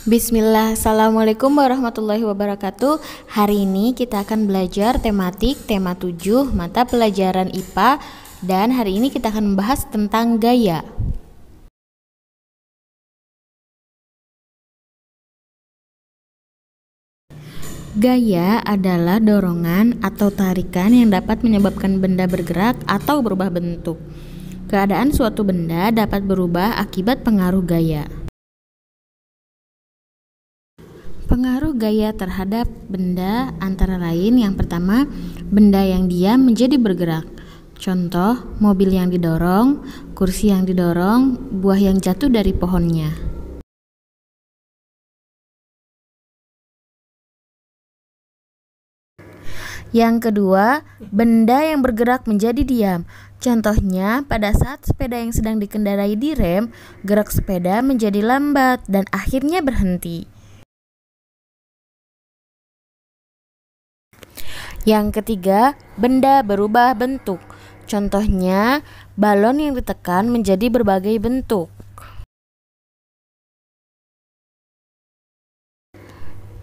Bismillah, Assalamualaikum warahmatullahi wabarakatuh. Hari ini kita akan belajar tematik tema 7 mata pelajaran IPA. Dan hari ini kita akan membahas tentang gaya. Gaya adalah dorongan atau tarikan yang dapat menyebabkan benda bergerak atau berubah bentuk. Keadaan suatu benda dapat berubah akibat pengaruh gaya. Pengaruh gaya terhadap benda antara lain yang pertama, benda yang diam menjadi bergerak. Contoh, mobil yang didorong, kursi yang didorong, buah yang jatuh dari pohonnya. Yang kedua, benda yang bergerak menjadi diam. Contohnya, pada saat sepeda yang sedang dikendarai direm, gerak sepeda menjadi lambat dan akhirnya berhenti. Yang ketiga, benda berubah bentuk. Contohnya, balon yang ditekan menjadi berbagai bentuk.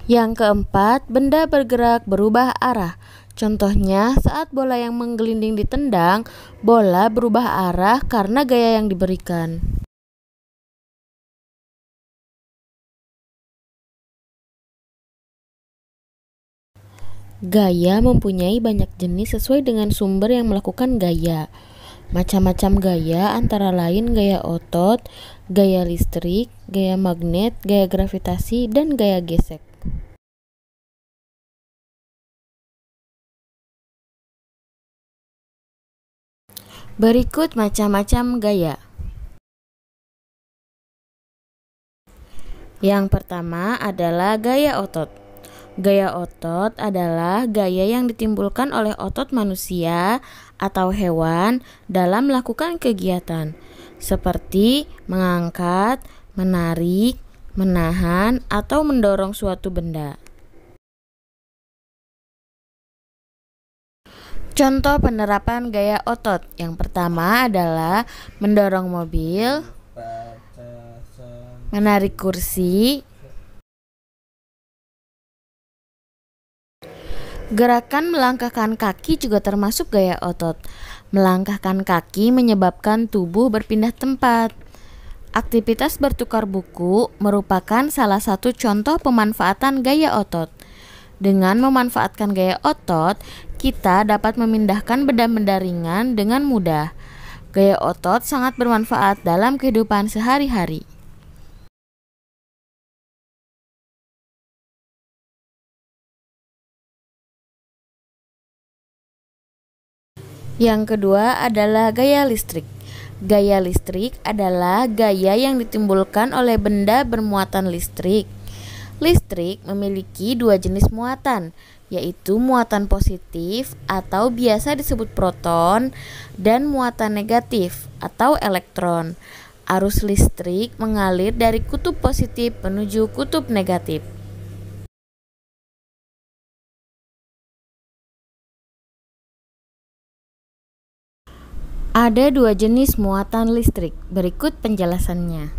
Yang keempat, benda bergerak berubah arah. Contohnya, saat bola yang menggelinding ditendang, bola berubah arah karena gaya yang diberikan. Gaya mempunyai banyak jenis sesuai dengan sumber yang melakukan gaya. Macam-macam gaya antara lain gaya otot, gaya listrik, gaya magnet, gaya gravitasi, dan gaya gesek. Berikut macam-macam gaya. Yang pertama adalah gaya otot. Gaya otot adalah gaya yang ditimbulkan oleh otot manusia atau hewan dalam melakukan kegiatan, seperti mengangkat, menarik, menahan, atau mendorong suatu benda. Contoh penerapan gaya otot yang pertama adalah mendorong mobil, menarik kursi. Gerakan melangkahkan kaki juga termasuk gaya otot. Melangkahkan kaki menyebabkan tubuh berpindah tempat. Aktivitas bertukar buku merupakan salah satu contoh pemanfaatan gaya otot. Dengan memanfaatkan gaya otot, kita dapat memindahkan benda-benda ringan dengan mudah. Gaya otot sangat bermanfaat dalam kehidupan sehari-hari. Yang kedua adalah gaya listrik. Gaya listrik adalah gaya yang ditimbulkan oleh benda bermuatan listrik. Listrik memiliki dua jenis muatan, yaitu muatan positif atau biasa disebut proton dan muatan negatif atau elektron. Arus listrik mengalir dari kutub positif menuju kutub negatif. Ada dua jenis muatan listrik, berikut penjelasannya.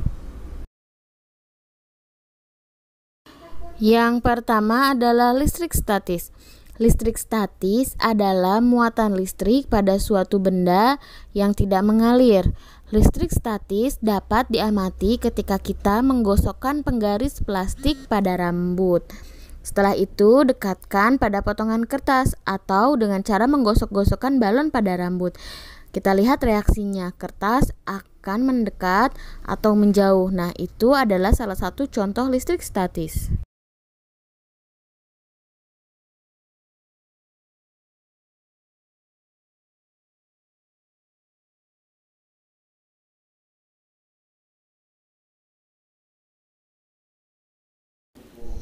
Yang pertama adalah listrik statis. Listrik statis adalah muatan listrik pada suatu benda yang tidak mengalir. Listrik statis dapat diamati ketika kita menggosokkan penggaris plastik pada rambut. Setelah itu, dekatkan pada potongan kertas atau dengan cara menggosok-gosokkan balon pada rambut. Kita lihat reaksinya, kertas akan mendekat atau menjauh. Nah, itu adalah salah satu contoh listrik statis.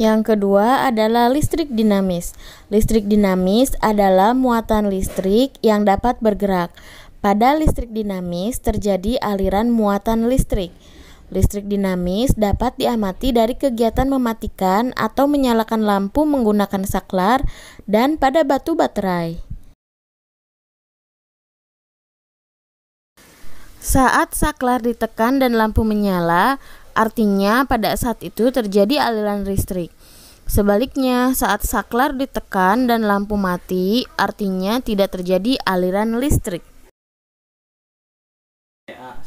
Yang kedua adalah listrik dinamis. Listrik dinamis adalah muatan listrik yang dapat bergerak. Pada listrik dinamis terjadi aliran muatan listrik. Listrik dinamis dapat diamati dari kegiatan mematikan atau menyalakan lampu menggunakan saklar dan pada batu baterai. Saat saklar ditekan dan lampu menyala, artinya pada saat itu terjadi aliran listrik. Sebaliknya, saat saklar ditekan dan lampu mati, artinya tidak terjadi aliran listrik.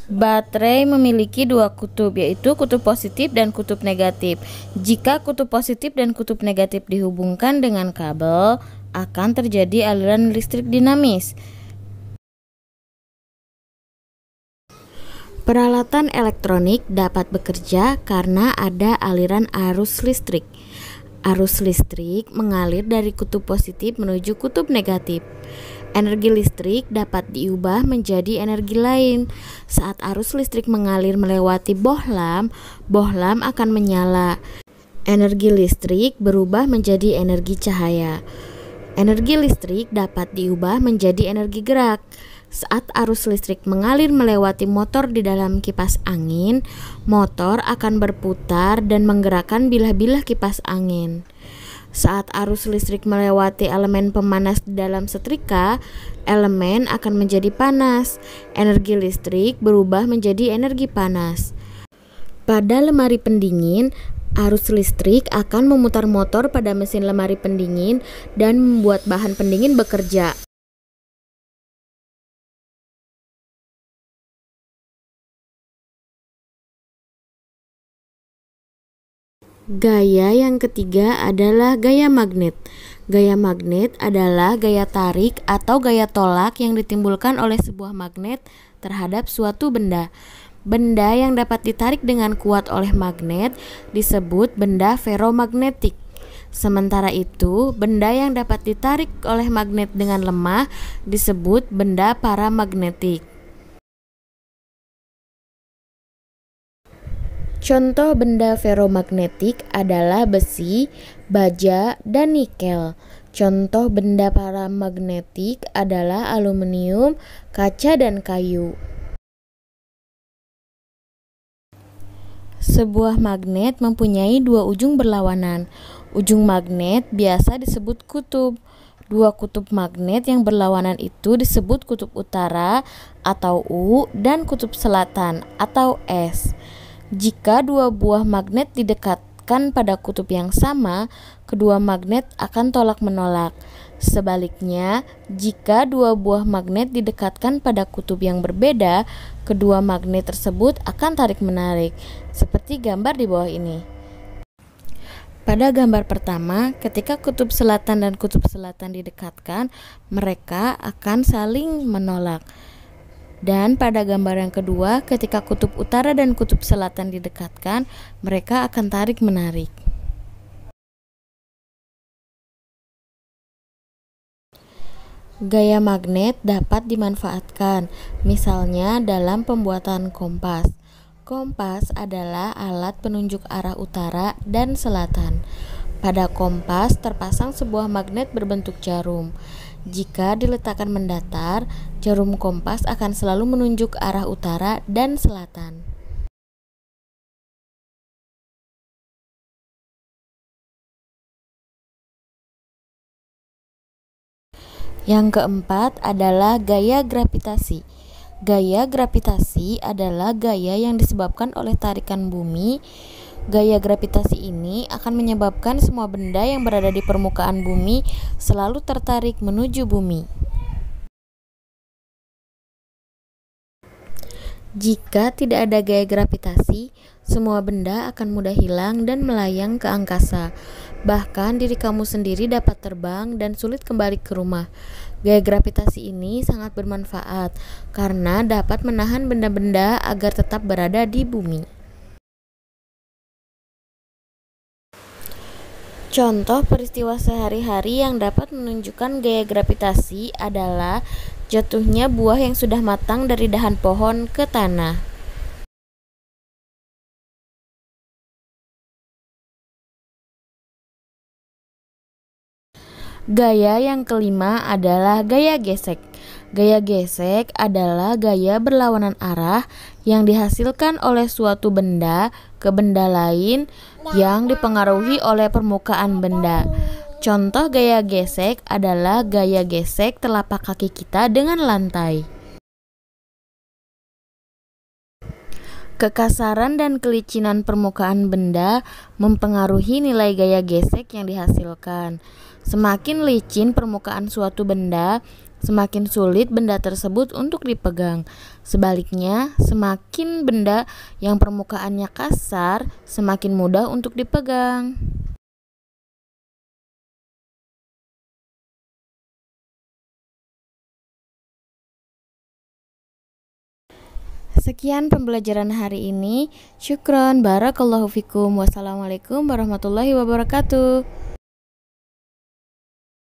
Baterai memiliki dua kutub, yaitu kutub positif dan kutub negatif. Jika kutub positif dan kutub negatif dihubungkan dengan kabel, akan terjadi aliran listrik dinamis. Peralatan elektronik dapat bekerja karena ada aliran arus listrik. Arus listrik mengalir dari kutub positif menuju kutub negatif. Energi listrik dapat diubah menjadi energi lain. Saat arus listrik mengalir melewati bohlam akan menyala. Energi listrik berubah menjadi energi cahaya. Energi listrik dapat diubah menjadi energi gerak. Saat arus listrik mengalir melewati motor di dalam kipas angin, motor akan berputar dan menggerakkan bilah-bilah kipas angin. Saat arus listrik melewati elemen pemanas di dalam setrika, elemen akan menjadi panas. Energi listrik berubah menjadi energi panas. Pada lemari pendingin, arus listrik akan memutar motor pada mesin lemari pendingin dan membuat bahan pendingin bekerja. Gaya yang ketiga adalah gaya magnet. Gaya magnet adalah gaya tarik atau gaya tolak yang ditimbulkan oleh sebuah magnet terhadap suatu benda. Benda yang dapat ditarik dengan kuat oleh magnet disebut benda ferromagnetik. Sementara itu, benda yang dapat ditarik oleh magnet dengan lemah disebut benda paramagnetik. Contoh benda ferromagnetik adalah besi, baja, dan nikel. Contoh benda paramagnetik adalah aluminium, kaca, dan kayu. Sebuah magnet mempunyai dua ujung berlawanan. Ujung magnet biasa disebut kutub. Dua kutub magnet yang berlawanan itu disebut kutub utara atau U dan kutub selatan atau S. Jika dua buah magnet didekatkan pada kutub yang sama, kedua magnet akan tolak-menolak. Sebaliknya, jika dua buah magnet didekatkan pada kutub yang berbeda, kedua magnet tersebut akan tarik-menarik, seperti gambar di bawah ini. Pada gambar pertama, ketika kutub selatan dan kutub selatan didekatkan, mereka akan saling menolak. Dan pada gambar yang kedua, ketika kutub utara dan kutub selatan didekatkan, mereka akan tarik-menarik. Gaya magnet dapat dimanfaatkan, misalnya dalam pembuatan kompas. Kompas adalah alat penunjuk arah utara dan selatan. Pada kompas terpasang sebuah magnet berbentuk jarum. Jika diletakkan mendatar, jarum kompas akan selalu menunjuk arah utara dan selatan. Yang keempat adalah gaya gravitasi. Gaya gravitasi adalah gaya yang disebabkan oleh tarikan bumi. Gaya gravitasi ini akan menyebabkan semua benda yang berada di permukaan bumi selalu tertarik menuju bumi. Jika tidak ada gaya gravitasi, semua benda akan mudah hilang dan melayang ke angkasa. Bahkan diri kamu sendiri dapat terbang dan sulit kembali ke rumah. Gaya gravitasi ini sangat bermanfaat karena dapat menahan benda-benda agar tetap berada di bumi. Contoh peristiwa sehari-hari yang dapat menunjukkan gaya gravitasi adalah jatuhnya buah yang sudah matang dari dahan pohon ke tanah. Gaya yang kelima adalah gaya gesek. Gaya gesek adalah gaya berlawanan arah yang dihasilkan oleh suatu benda ke benda lain yang dipengaruhi oleh permukaan benda. Contoh gaya gesek adalah gaya gesek telapak kaki kita dengan lantai. Kekasaran dan kelicinan permukaan benda mempengaruhi nilai gaya gesek yang dihasilkan. Semakin licin permukaan suatu benda, semakin sulit benda tersebut untuk dipegang. Sebaliknya, semakin benda yang permukaannya kasar, semakin mudah untuk dipegang. Sekian pembelajaran hari ini. Syukron, barakallahu fikum. Wassalamualaikum warahmatullahi wabarakatuh.